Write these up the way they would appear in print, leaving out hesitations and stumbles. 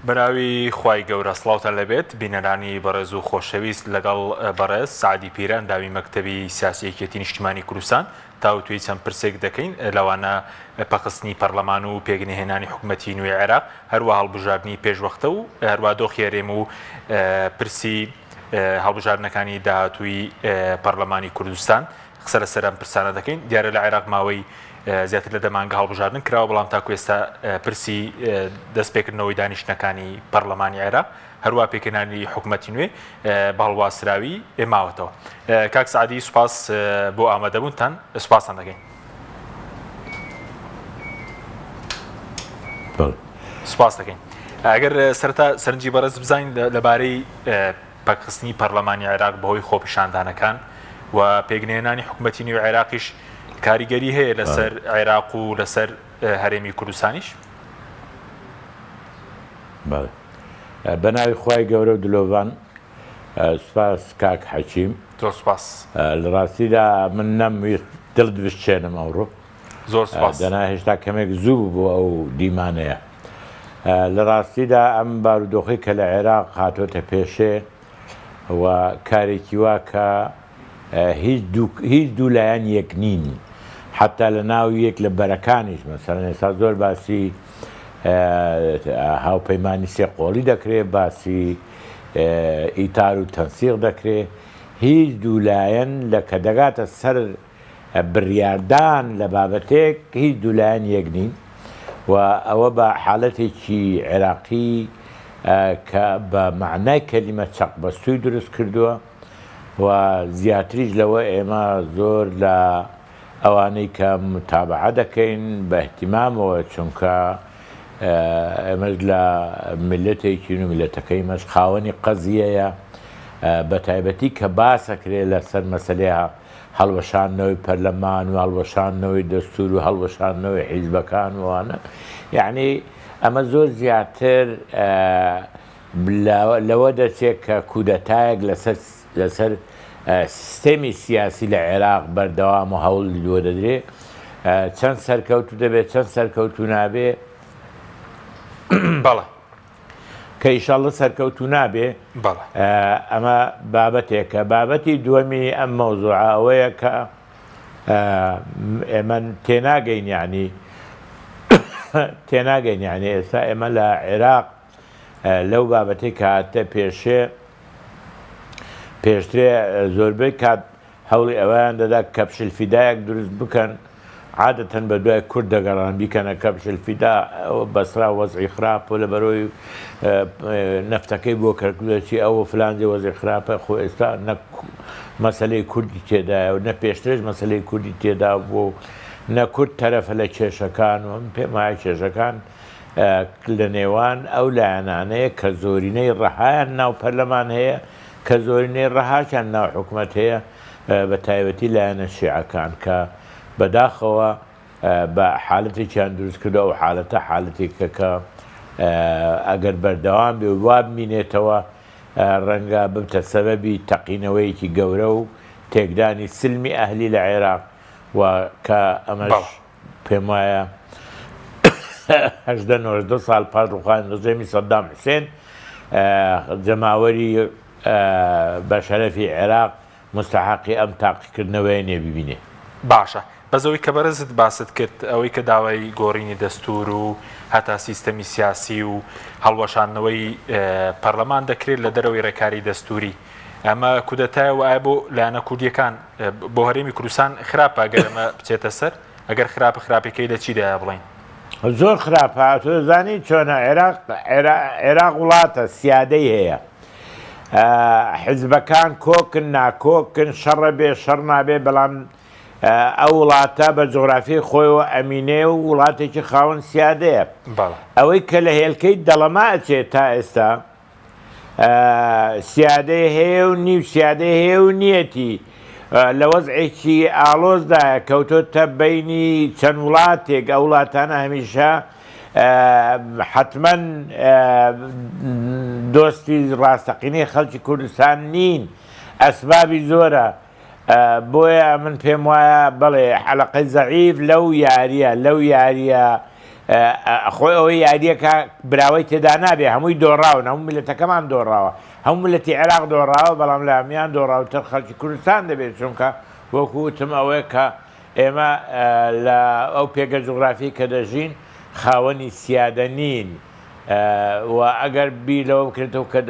بەناوی خوای گەورە سڵاوتان لەبێت بینەرانی بەڕێز و خۆشەویست لەگەڵ بەڕێز سعدی پیرە ئەندامی مەکتەبی سیاسی یەکێتی نیشتیمانی کوردستان تاوتوی چەند پرسێک دەکەین لەوانە پەخستنی پەرلەمان و پێگەنهێنانی حکوومەتی نوێی عێراق هەروە هەڵبژاردننی پێشوەختە و هەروە دۆخێرێم و پرسی هەڵبژاردنەکانی داهاتووی پەرلەمانی کوردستان قسە لەسەر ئەم پرسانە دەکەین. دیارە لە عێراق ماوەی زیاتر لە دەمانگە هەڵبژاردن کراوە، بەڵام تاکو ئێستا پرسی دەستپێکردنەوەی دانیشتەکانی پەرلەمانی عێراق هەروە پێکەنانی حکوومەتی نوێ بەهەڵواسراوی ماوەتەوە. کاک سعدی سوپاس بۆ ئامادەبوونتان، سوپاسان دەکەین. سوپاس دەکەین. ئەگەر سەرەتا سەرنجی بەڕێز بزانین لەبارەی پەکخستنی پەرلەمانی عێراق بەهۆی خۆپیشاندانەکان و پێگەنهێنانی حکوومەتی نوێی عێراقیش کاریگەری هەیە لەسەر عێراق و لەسەر هەرێمی کوردستانیش؟ بەناوی خوای گەورە و دلۆڤان، سوپاس کاک حەکیم. زۆر سوپاس. لە ڕاستیدا من نەمویست دڵ بشێنم ئەوڕۆ، زۆر سوپاس. دەنا هێشتا کەمێک زوو بوو ئەو دیمانەیە. لە ڕاستیدا ئەم بارودۆخی کە لە عێراق هاتۆتە پێشێ و کارێکی وا کە هیچ دوو لایەن یەک نین، حتا لە ناو یەک لە بەرەکانیش مەسەڵەن ئێستا زۆر باسی هاوپەیمانی سێقۆڵی دەکرێت، باسی ئیتار و تەنسیق دەکرێت. هیچ دوو لایەن لە کە دەگاتە سەر بڕیاردان لە بابەتێک هیچ دوو لایەن یەک نین و ئەوە بە حاڵەتێکی عێراقی کە بە معنای کەلیمە چەقبەستووی دروست کردووە و زیاتریش لەوە ئێمە زۆر لە ئەوانەی کە متابعە دەکەین بە احتیمامەوە، چونکە ئێمەش لە میلەتێکین و میلەتەکەی مەش خاوەنی قەزیەیە، بە تایبەتی کە باسەکرێت لەسەر مەسەلەیە هەڵوەشاندنەوەی پەرلەمان و هەڵوەشاندنەوەی دەستور و هەڵوەشاندنەوەی حیزبەکان وانە. یعنی ئەمە زۆر زیاتر لەوە دەچێت کە کودەتایەک لەسەر سیستەمی سیاسی لە عێراق بەردەوام و هەوڵی دووە دەدرێت، چەند سەرکەوتو دەبێت چەند سەرکەوتو نابێ. بەڵێ کە ئیشاڵڵە سەرکەوتو نابێ. ئەمە بابەتێکە. بابەتی دووەمی ئەم مەوزوعە ئەوەیە کە ئێمە تێناگەین، یعنی ئێستا ئێمە لە عێراق لەو بابەتی کە هاتە پێشترێ زۆربەی کات هەوڵی ئەویان دەدا کەپشلفیدایەک دروست بکەن، عادەتەن بە دوای کورد دەگەڕان بیکەنە کەپشلفیدا، بەسرا وەزعی خراپە لە بەرەوەی نەفتەکەی بۆ کەرکودەچی ئەوە فلانجی وەزعی خراپە. خۆ ئێستا نە مەسەلەی کوردی تێدایە و نە پێشترش مەسەلەی کوردی تێدا بوو، نە کورد تەرەفە لە کێشەکان و پێم وایە کێشەکان لە نێوان ئەو لایەنانەیە کە زۆرینەی ڕەهایان ناو پەرلەمان هەیە، کە زۆرینەی ڕەهاکیان ناو حکوومەت هەیە، بە تایبەتی لایەنە شیعەکان کە بەداخەوە بە حاڵەتێکیان دروست کردو. ئەو حاڵەتە حاڵەتێکە کە ئەگەر بەردەوام بێ و وابمینێتەوە ڕەنگە ببتە سەبەبی تەقینەوەیەکی گەورە و تێکدانی سلمی ئەهلی لە عێراق و کە ئەمەش پێم وایە 19 ساڵ پاش ڕووخاندنی ڕژێمی سەدام حوسێن جەماوەری بەشەرەفی عێراق مستحقی ئەم تاقیکردنەوەیە نێ ببینێ. باشە، بەزەوەی کە بەرزت باست کرد ئەوەی کە داوای گۆڕینی دەستور و هەتا سیستەمی سیاسی و هەڵوەشاندنەوەی پەرلەمان دەکرێت لە دەرەوەی ڕێکاری دەستوری، ئەمە کودەتایەوە ئایا بۆ لایەنە کوردیەکان بۆ هەرێمی کوردستان خراپە ئەگەر ئەمە بچێتە سەر؟ ئەگەر خراپەکەی لە چیدایە بڵێن؟ زۆر خراپە. تۆ دەزانی چۆنە عێراق وڵاتە سیادەی هەیە، حیزبەکان کۆکن ناکۆکن، شەڕە بێ شەڕ نابێ، بەڵام ئەو وڵاتە بە جغرافیای خۆیەوە ئەمینێ و وڵاتێکی خاوەن سیادەیە. ئەوەی کە لە هێلکەی دەڵەما ئەچێت تا ئێستا سیادەی هەیە و نیو سیادەی هەیە و نیەتی لە وەزعێکی ئاڵۆزدایە کەوتۆتە بەینی چەند وڵاتێک. ئەو وڵاتانە هەمیشە حتمەن دۆستی ڕاستەقینەی خەڵکی کوردستان نین، ئەسبابی زۆرە. بۆیە من پێم وایە بڵێ حەلەقەی زەعیف لەو یاریە خۆی ئەوەی یاریەکە براوەی تێدا نابێ هەمووی دۆڕاون هەموو ملەتەکەمان دۆڕاوە هەموو ملەتی عێراق دۆڕاوە بەڵام لە هەمیان دۆڕاوتر خەڵکی کوردستان دەبێت چونکە وەکو وتم ئەوەیە کە ئێمە لە ئەو پێگە جوغرافی کە دەژین خاوەنی سیادە نین و ئەگەر بی لەوە بکرێتەوە کە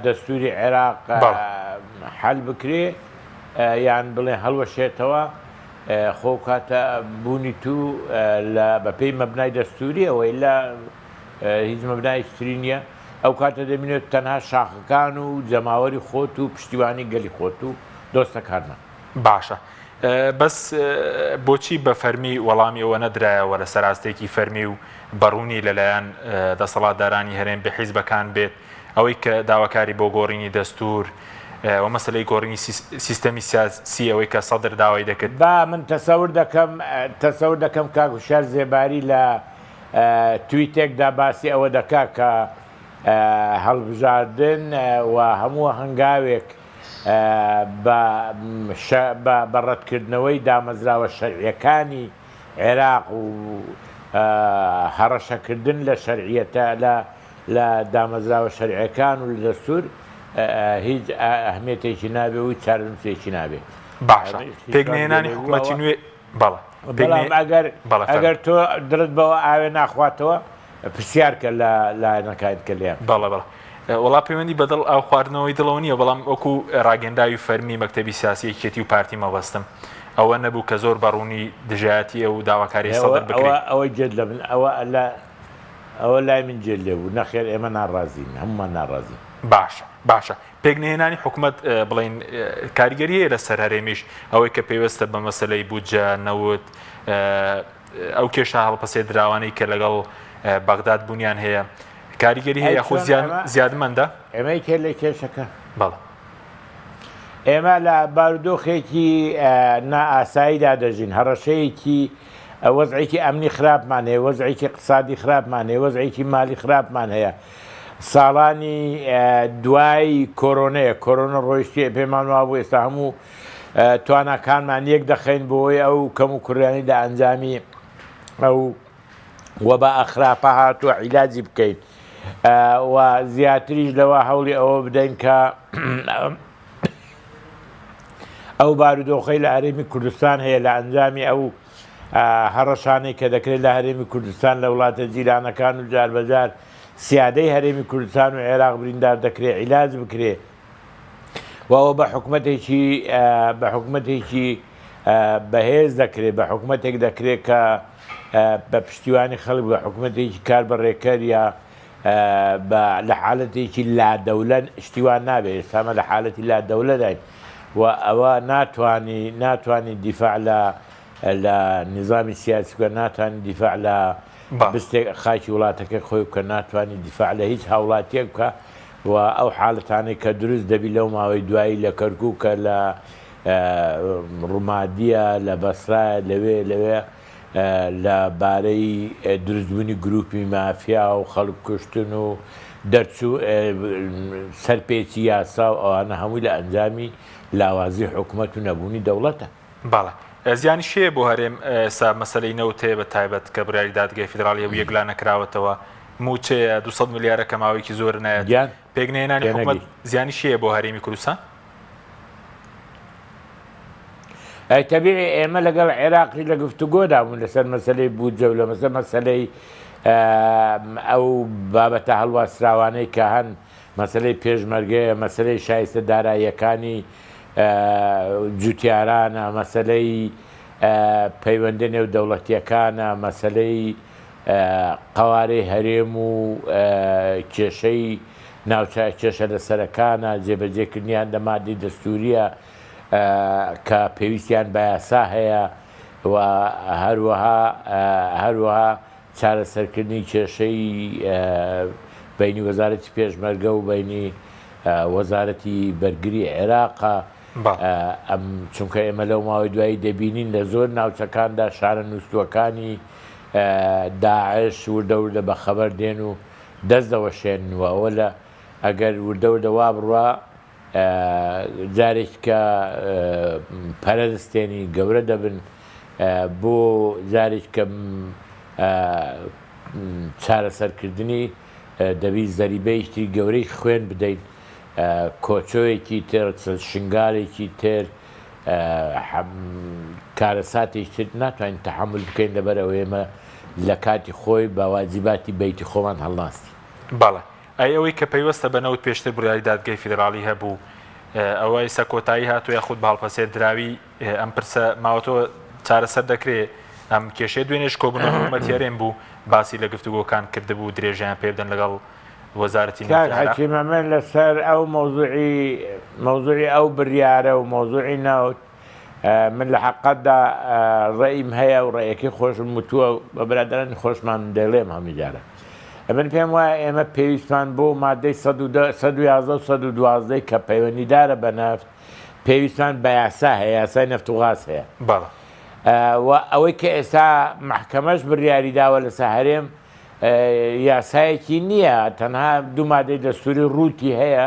دەستوری عێراق حەل بکرێ یان بڵێ هەڵوەشێتەوە خۆ کاتە بوونی تو بەپێی مەبنای دەستوری ئەوەی لە هیچ مەبنای شتری نییە ئەو کاتە دەبینێت تەنها شاخەکان و جەماوەری خۆت و پشتیوانی گەلی خۆت و دۆستەکانە باشە بەس بۆچی بە فەرمی وەڵامی ئەوە نەدرایەوە لە سەراستێکی فەرمی و بەڕوونی لەلایەن دەسەڵاتدارانی هەرێم بە حیزبەکان بێت ئەوەی کە داواکاری بۆ گۆڕینی دەستور و مەسلەی گۆڕینی سیستەمی سیاسی ئەوەی کە سەدر داوای دەکرد با من تەسەور دەکەم کاک وشار زێباری لە تویتێکدا باسی ئەوە دەکا کە هەڵبژاردن و هەموو هەنگاوێک بە ڕەتکردنەوەی دامەزراوە شەرعیەکانی عێراق و هەڕەشەکردن لە شەرعیەتە لە دامەزراوە شەرعیەکان و لە دەستور هیچ ئەهمیەتێکی نابێ و چارەنووسێکی نابێ باشە پێکنێنانی حکوومەتی نوێ بەڵێ بەڵام ئەگەر تۆ درت بەوە ئاوێ ناخواتەوە پرسیارکە لە لایەنەکانت کە لێیان بەڵێ وڵا پەیوەندی بەدڵ ئاو خواردنەوەی دڵەوە نییە بەڵام وەکو ڕاگەنداوی فەرمی مەکتەبی سیاسی یەکێتی و پارتی مەبەستم ئەوە نەبوو کە زۆر بەڕوونی دژایەتی ئەو داواکاری سەدر بکرێت ئەوەی جێت لە من ئەوە لای من جێت لێبوو نەخێر ئێمە ناڕازین هەمومان ناڕازین باشە پێکنێنانی حکوومەت بڵین کاریگەریە لە سەر هەرێمیش ئەوەی کە پێوەستە بە مەسلەی بودجە نەوت ئەو کێشە هەڵپەسێ دراوانەی کە لەگەڵ بەغداد بوونیان هەیە کاریگەری هەیە خۆ زیادمەندە ئێمەی کێ لە کێشەکە بەڵێ ئێمە لە بارودۆخێکی نائاساییدا دەژین هەڕەشەیەکی وەزعێکی ئەمنی خراپمان هەیە وەزعێکی اقتصادی خراپمان هەیە وەزعێکی مالی خراپمان هەیە ساڵانی دوای کۆرۆنەیە کۆرۆنە ڕۆیشتی پێمان وابوو ئێستا هەموو تواناکانمان یەک دەخەین بۆی ئەو کەم و کوڕیانی لە ئەنجامی ئەو وەبا ئەخراپە هاتووە عیلاجی بکەیت و زیاتریش لەوە هەوڵی ئەوە بدەین کە ئەو بارودۆخەی لە هەرێمی کوردستان هەیە لە ئەنجامی ئەو هەڕەشانەی کە دەکرێت لە هەرێمی کوردستان لە وڵاتە جیرانەکان و جاربەجار سیادەی هەرێمی کوردستان و عێراق بریندار دەکرێت عیلاج بکرێ و ئەوە بە حکوومەتێکی بەهێز دەکرێت بە حکوومەتێک دەکرێت کە بە پشتیوانی خەڵک بە حکوومەتێکی کار بەڕێکەر یا لە حالەتێکی لادەولەن شتیوان نابێت ئێستامە لە حالەتی لادەولەداین و ئەوە ناتوانانی دیفاع لە نظامی سیاسی کە ناتوانانی دیفاع لە بستێک خاکی وڵاتەکە خۆی بکە ناتوانانی دیفاع لە هیچ هاوڵاتیەک بکە و ئەو حاڵەتانەی کە دروست دەبی لەو ماوەی دوایی لە کەرکووکە لە ڕوومادیە لە بەسرایە لەوێ لە بارەی دروستبوونی گروپی مافیا و خەڵک کوشتن و دەرچوو سەرپێچی یاسا و ئەوانە هەمووی لە ئەنجامی لاوازی حکوومەت و نەبوونی دەوڵەتە باڵە زیانی شەیە بۆ هەرێم ئێستا مەسەلەی نەوتێ بە تایبەت کە بڕیاری دادگای فیدراڵیە و یەکلا نەکراوەتەوە موچەیە 200 میلیارە کەماوەیەکی زۆر نایەت پێکنێنانی حکوومەت زیانی شەیە بۆ هەرێمی کوردستان تەبیعی ئێمە لەگەڵ عێراقی لە گفتوگۆدا بوون لەسەر مەسەلەی بودجە و لە مەسەلەی ئەو بابەتە هەڵواسراوانەی کە هەن مەسەلەی پێشمەرگەیە مەسەلەی شایستە داراییەکانی جوتیارانە مەسەلەی پەیوەندە نێو دەوڵەتیەکانە مەسەلەی قەوارەی هەرێم و کێشەی ناوچە کێشە لەسەرەکانە جێبەجێکردنیان لە مادەی دەستوریە کە پێویستیان بە یاسا هەیە و هەروەها چارەسەرکردنی کێشەی بینی وەزارەتی پێشمەرگە و بینی وەزارەتی بەرگری عێراقە چونکە ئێمە لەو ماوەی دوایی دەبینین لە زۆر ناوچەکاندا شارە نووسوەکانی داعش وردەوردە بە خەبەر دێن و دەست دەوەشێننەوە ئەوە لە ئەگەر وردەوردەوا بڕوا جارێک کە پەرەستێنی گەورە دەبن بۆ جارێک کەم چارەسەرکردنی دەبی زەریبەیشتی گەورەی خوێن بدەیت کۆچۆیەکی تر شنگارێکی تر کارەساتێک تر ناتوانین تەحمل بکەین لەبەر ئەوە ئێمە لە کاتی خۆی باواجیباتی بەیتی خۆمان هەڵناستی. بەڵێ ئەوەی کە پەیوەستە بەنەوت پێشتر بڕیاری دادگای فیدراڵی هەبوو ئەوە ئێستا کۆتایی هاتووە یاخود بە هەڵپەسێر دراوی ئەم پرسە ماوەتەوە چارەسەر دەکرێت ئەم کێشەی دوێنێش کۆبوونەوە حکوومەتیارێن بوو باسی لە گفتوگۆکان کردبوو درێژیان پێ بدەن لەگەڵ وەزارەتی حکیمەمن لەسەر ئەو مەوزوعی ئەو بریارە و مەوزوعی ناوت من لە حەقەتدا ڕێیم هەیە و ڕێیەکی خۆشم وتووە بە برادرانی خۆشمان دەڵێم هەمیجارە. من پێم وایە ئێمە پێویستمان بۆ مادەی 112 کە پەیوەندیدارە بە نەفت پێویستمان بە یاسا هەیە، یاسای نەفت و غاز هەیە. ئەوەی کە ئێستا محکەمەش بڕیاری داوە لە هەرێم یاسایەکی نییە، تەنها دوو مادەی دەستوری ڕووتی هەیە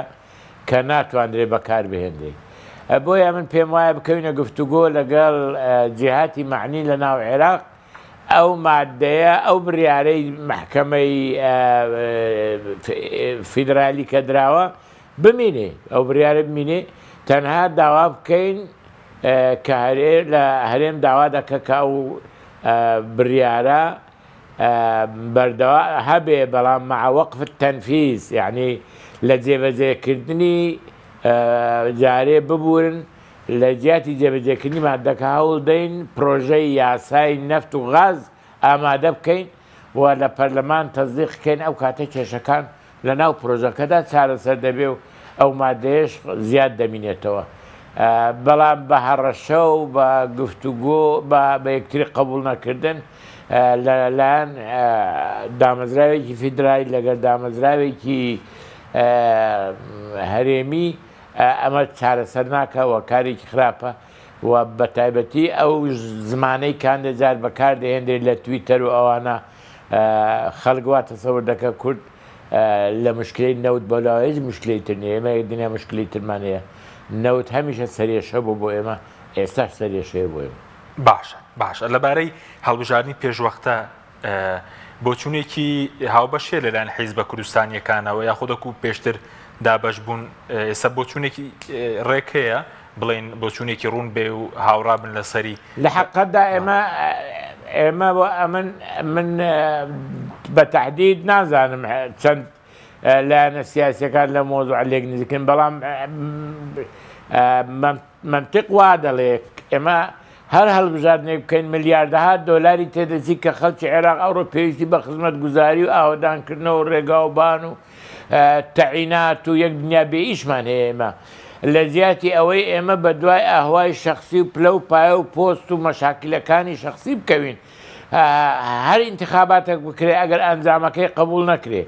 کە ناتوانرێ بەکار بهێنرێ. بۆیە من پێم وایە بکەوینە گفتوگۆ لەگەڵ جیهاتی معنی لە ناو عێراق ئەو مادەیە ئەو بڕیارەی محکەمەی فیدرالی کە دراوە بمینێ، ئەو بڕیارە بمینێ، تەنها داوا بکەین کە لە هەرێم داوا دەکە کە ئەو بڕیارە بەردەوا هەبێ بەڵام مع وەقف التەنفیز، یعنی لە جێبەجێکردنی جارێ ببورن لە جیاتی جێبەجێکردنی مادەکە هەوڵ دەین پرۆژەی یاسای نەفت و غاز ئامادە بکەین و لە پەرلەمان تەزدیق بکەین ئەو کاتە کێشەکان لە ناو پرۆژەکەدا چارەسەر دەبێ و ئەو مادەیەش زیاد دەمینێتەوە. بەڵام بە هەڕەشە و بە گفتوگۆ بە یەکتری قبول نەکردن لەلایەن دامەزراوێکی فیدرالی لەگەر دامەزراوێکی هەرێمی ئەمە چارەسەر ناکەوە، کارێکی خراپە و بە تایبەتی ئەو زمانەی کاندەجار بەکار دەهێنرێت لە تویتەر و ئەوانە خەڵک وا تەسەوەر دەکە کورد لە مشکلەی نەوت بەلاوەیەک مشکلەی تر نیە، ئێمە دنیا مشکلی ترمان هەیە. نەوت هەمیشە سەرێشە بوو بۆ ئێمە، ئێستاش سەرێشەیە بۆ ئێمە. باشە لەبارەی هەڵبژاردننی پێشوەختە بۆچوونێکی هاوبەشێ لەلایەن حیزبە کوردستانیەکانەوە یاخودەکو پێشتر دابەش بوون ئێستا بۆچوونێکی ڕێکەیە بڵێن بۆچوونێکی ڕوون بێ و هاوڕا بن لەسەری لە حەقەتدا ئێمە من بە تەحدید نازانم چەند لایەنە سیاسیەکان لە مۆزوع لێک نزیکن، بەڵام منطق وا دەڵێ ئێمە هەر هەڵبژاردنێک بکەین ملیاردەها دۆلاری تێدەچی کە خەڵکی عێراق ئەوڕۆ پێویستی بە خزمەت گوزاری و ئاوەدانکردنەوە ڕێگاوبان و تەعینات و یەک دنیا بێ ئیشمان هەیە. ئێمە لە زیاتی ئەوەی ئێمە بە دوای ئاهوای شەخسی و پلە و پایە و پۆست و مەشاکلەکانی شەخسی بکەوین، هەر ئینتیخاباتێک بکرێ ئەگەر ئەنجامەکەی قبول نەکرێ،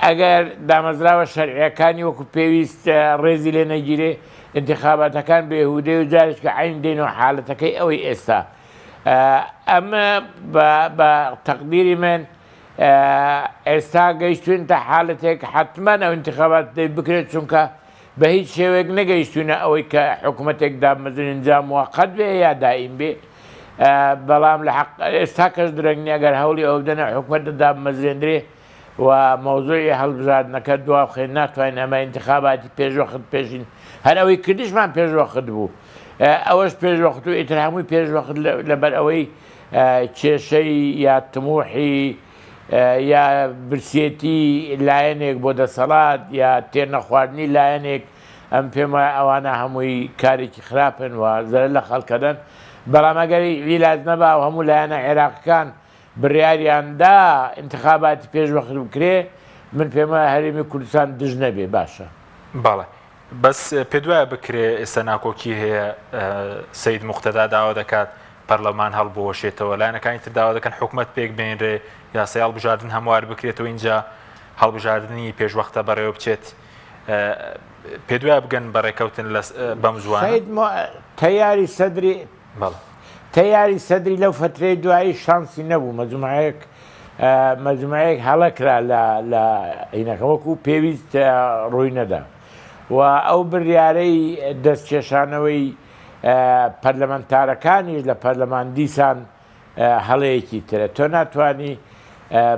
ئەگەر دامەزراوە شەرعیەکانی وەکو پێویست ڕێزی لێ نەگیرێ، انتخاباتەکان بێهودەی و جارێک کە عین دێنەوە حالەتەکەی ئەوەی ئێستا. ئەمە بە تەقدیری من ئێستا گەیشتوین تا حالەتێک حتممەن ئەو انتخابات دەی بکرێت، چونکە بە هیچ شێوەیەک نەگەیشتوینە ئەوەی کە حکوومەتێک دامەزن ئەنجام موقەت بێ یا دائیم بێ. بەڵام لە ئێستا کەس درەنگنی ئەگەر هەوڵی ئەو بدەنە حکوومەتە دامەزرێنرێ و مەوزوعی هەڵبژاردنەکە دوابخێن ناتوانین ئەمە انتخاباتی پێشوەخت پێشین، هەر ئەوەی کردیشمان پێشوەخت بوو، ئەوەش پێشوەخت و ئیتر هەمووی پێشوەخت لەبەر ئەوەی کێشەی یا تموحی یا برسێتی لایەنێک بۆ دەسەڵات یا تێنەخواردنی لایەنێک، ئەم پێم وایە ئەوانە هەمووی کارێکی خراپن و زەرە لە خەڵکەدەن. بەڵام ئەگەری ویلاج نەبا و هەموو لایەنە عێراقیەکان بڕیاریاندا انتخاباتی پێشوەخت بکرێ، من پێم وایە هەرێمی کوردستان دژ نەبێ. باشە باڵێ بەس پێ دوایە بکرێ ئێستا ناکۆکی هەیە سەید موختەدا داوا دەکات پەرلەمان هەڵبوەشێتەوە، لایەنەکانی تر داوا دەکەن حکوومەت پێک بێنرێ یاسای هەڵبژاردن هەموار بکرێتەوە، اینجا هەڵبژاردننی پێشوەختە بەڕێوە بچێت. پێ دوایە بگەن بەڕێکەوتن بەم زوانە تەیاری سەدری تەیاری سەدری لەو فترەی دوایی شانسی نەبوو، مەجموعەیەک هەڵەکرا لە عینەکە وەکو پێویست ڕووی نەدا و ئەو بڕیارەی دەستکێشانەوەی پەرلەمانتارەکانیش لە پەرلەمان دیسان هەڵەیەکی ترە تۆ ناتوانانی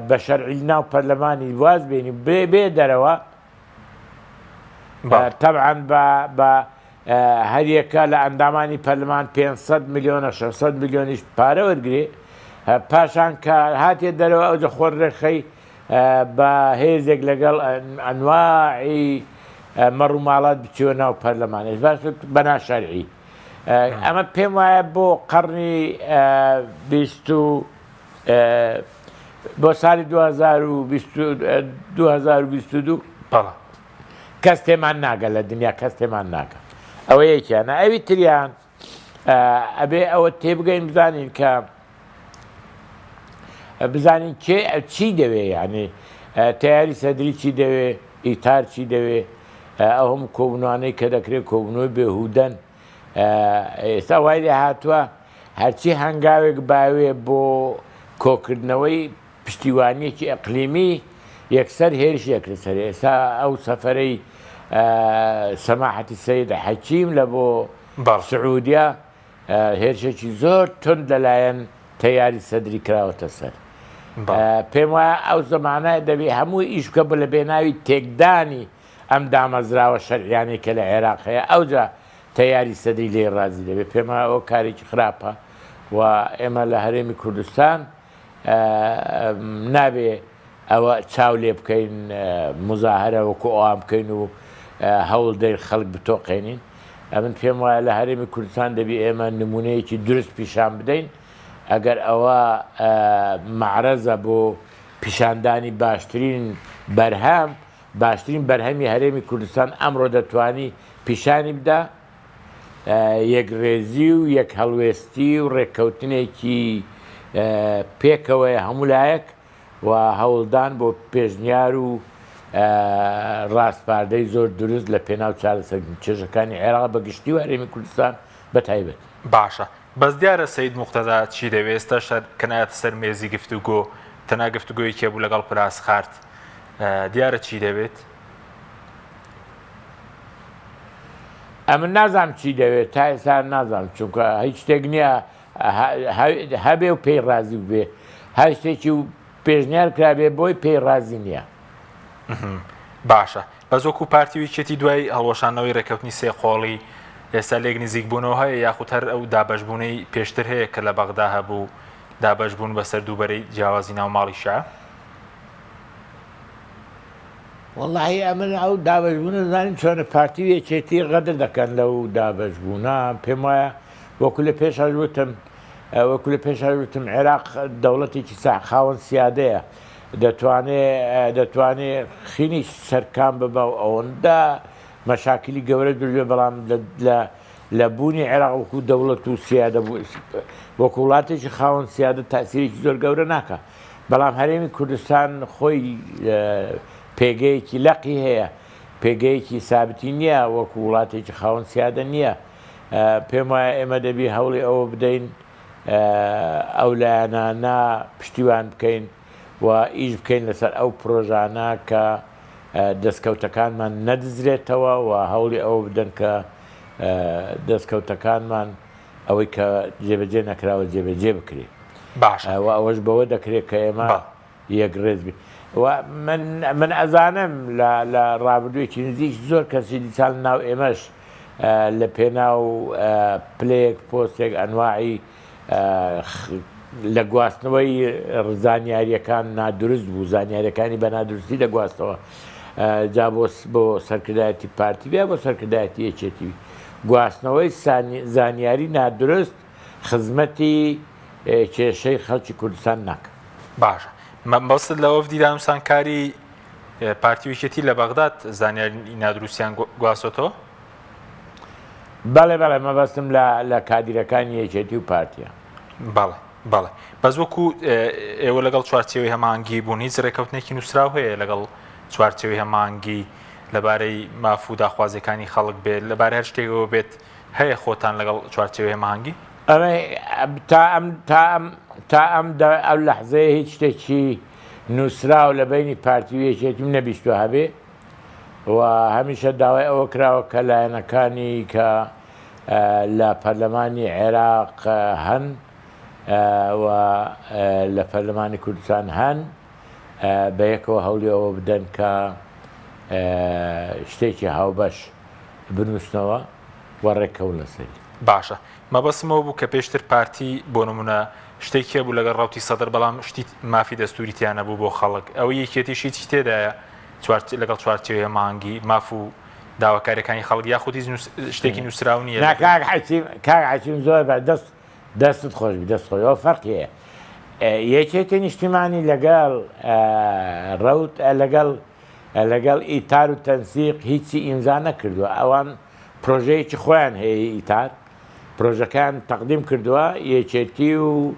بە شەرعی ناو پەرلەمانی واز بێنی بێ دەرەوە طبعاً بە هەریەکە لە ئەندامانی پەرلەمان 500 میلیۆنە 600 میلیۆنیش پارە وەرگێ پاشان کە هاتێ دەرەوە ئەو خۆڕێخەی بە هێزێک لەگەڵ ئەنواعی مەڕووماڵات بچوە ناو پەرلەمانێش باش بەنا شەرعی ئەمە پێم وایە بۆ قەڕنی بۆ ساڵی 2022 کەس تێمان ناگە لە دنیا کەس تێمان ناکە ئەوە یەکیانە ئەوی تریان ئەبێ ئەوە تێبگەین بزانین کە بزانین چی دەوێ ینی تیاری سەدری چی دەوێ ئیتار چی دەوێ ئەو هەموو کۆبنوانەی کە دەکرێت کۆبنەوەی بێهودەن ئێستا وای لێ هاتووە هەرچی هەنگاوێک باوێ بۆ کۆکردنەوەی پشتیوانیەکی ئەقلیمی یەکسەر هێرشێکرد سەر ئێستا ئەو سەفەرەی سەماحەتی سەید حەکیم لە بۆ سعودیا هێرشێکی زۆر تند لەلایەن تەیاری سەدری کراوەتە سەر پێم وایە ئەو زەمانە دەبێ هەموو ئیش بکە بە لە بێناوی تێکدانی ئەم دامەزراوە شەرعیانی کە لە عێراقەیە ئەوجا تەیاری سەدری لێ ڕازی دەبێت پێم وایە ئەو کارێکی خراپە و ئێمە لە هەرێمی کوردستان نابێ ئەوە چاو لێ بکەین مزاهرە وەکو ئەوان بکەین و هەوڵ دەی خەڵک بتۆقێنین من پێم وایە لە هەرێمی کوردستان دەبی ئێمە نمونەیەکی درست پیشان بدەین ئەگەر ئەوە معرەزە بۆ پیشاندانی باشترین بەرهەمی هەرێمی کوردستان ئەمڕۆ دەتوانی پیشانی بدا یەکڕێزی و یەک هەڵوێستی و ڕێککەوتنێکی پێکەوەی هەمولایەک و هەوڵدان بۆ پێشنیار و ڕاستپاردەی زۆر دروست لە پێناو چارەسەر چێژەکانی عێراق بە گشتی و هەرێمی کوردستان بەتایبەت باشە بەس دیارە سەید موختەزا چی دەوێت ئێستا کەنایەتە سەر مێزی گفتوگۆ تەنها گفتوگۆیەکی هەبوو لەگەڵ پراس خارت دیارە چی دەوێت؟ ئەمن نازانم چی دەوێت تا ئێستا نازانم چونکە هیچ شتێک نییە هەبێ و پێی ڕازی بێ هەر شتێکی و پێشنیار کرابێ بۆی پێی ڕازی نییە باشە بەس وەکو پارتیویچێتی دوای هەڵوەشانەوەی ڕێکەوتنی سێ قۆڵی ئێستا لێک نزیک بوونەوە هەیە یاخود هەر ئەو دابەشبوونەی پێشتر هەیە کە لە بەغدا هەبوو دابەشبوون بەسەر دووبەرەی جیاوازی ناو ماڵی شیعە وەڵڵاهی ئەمن ئەو دابەشبوونە زانین چۆنە پارتیویەکێتی غەدر دەکەن لەو دابەشبوونە پێم وایە وەکو لە پێش هەروتم عێراق دەوڵەتێکی خاوەن سیادەیە دەتوانێت خینی سەرکان ببە و ئەوەندا مەشاکلی گەورە دروێ بەڵام لە بوونی عێراق وەکو دەوڵەت و سیادە وەکو وڵاتێکی خاوەن سیادە تاسیرێکی زۆر گەورە ناکە بەڵام هەرێمی کوردستان خۆی پێگەیەکی لەقی هەیە پێگەیەکی سابتی نییە وەکو وڵاتێکی خاوەن سیادە نییە پێم وایە ئێمە دەبی هەوڵی ئەوە بدەین ئەو لایەنانە پشتیوان بکەین و ئیش بکەین لەسەر ئەو پرۆژانە کە دەستکەوتەکانمان نەدزرێتەوە و هەوڵی ئەوە بدەن کە دەستکەوتەکانمان ئەوەی کە جێبەجێ نەکراوە جێبەجێ بکرێت و ئەوەش بەوە دەکرێت کە ئێمە یەکڕێز بین من ئەزانم لە ڕابردوویەکی نزیک زۆر کەسی دیسان ناو ئێمەش لە پێناو پلەیەک پۆستێک ئەنواعی لە گواستنەوەی زانیاریەکان نادروست بوو زانیاریەکانی بە نادرستی دەگواستەوە جا بۆ سەرکردایەتی پارتی بیا بۆ سەرکردایەتی یەکێتی گواستنەوەی زانیاری نادرست خزمەتی کێشەی خەڵکی کوردستان ناکە باشە مەبەستت لەوە دیدانوسان کاری پارتیویەتی لە بەغداد زانیاری نادروستیان گواستۆتەوە بەڵێ مەبەستم لە کادیرەکانی یەکێتی و پارتیە بەڵێ بەس وەکو ئێوە لەگەڵ چوارچێوەی هەمانگی بوون هیچ ڕێکەوتنێکی نووسراو هەیە لەگەڵ چوارچێوەی هەمانگی لەبارەی مافوو داخوازەکانی خەڵک بێت لەبارەی هەر شتێکەوە بێت هەیە خۆتان لەگەڵ چوارچێوەی هەمانگی تا ئەم ئەو لەحزەیە هیچ شتێکی نووسراو لە بینی پارتیویەکێتیم نەبیستوە هەبێ و هەمیشە داوای ئەوە کراوە کە لایەنەکانی کە لە پەرلەمانی عێراق هەن و لە پەرلەمانی کوردستان هەن بە یەکەوە هەوڵی ئەوە بدەن کە شتێکی هاوبەش بنووسنەوە وەڕێکەوت لەسەری. باشە مەبەسمەوە بوو کە پێشتر پارتی بۆ نمونە شتێکی بوو لەگەڵ ڕاوتی سەدر بەڵام شتی مافی دەستوریتیانە بوو بۆ خەڵک ئەوە یەکێتیشی چی تێدایە لەگەڵ چوارچێوەیە مانگی ماف و داواکاریەکانی خەڵک یاخودی شتێکی نووسراو نیە. کاک حەکیم زۆر دەستت خۆش دەستخۆیەوە فەرقیە یەکێتی نیشتیمانی لەگەڵ ڕەوت لەگەڵ ئیتار و تەنسیق هیچی ئیمزا نەکردووە ئەوان پرۆژەیەکی خۆیان هەیە ئیتار پرۆژەکان تەقدیم کردووە یەکێتی و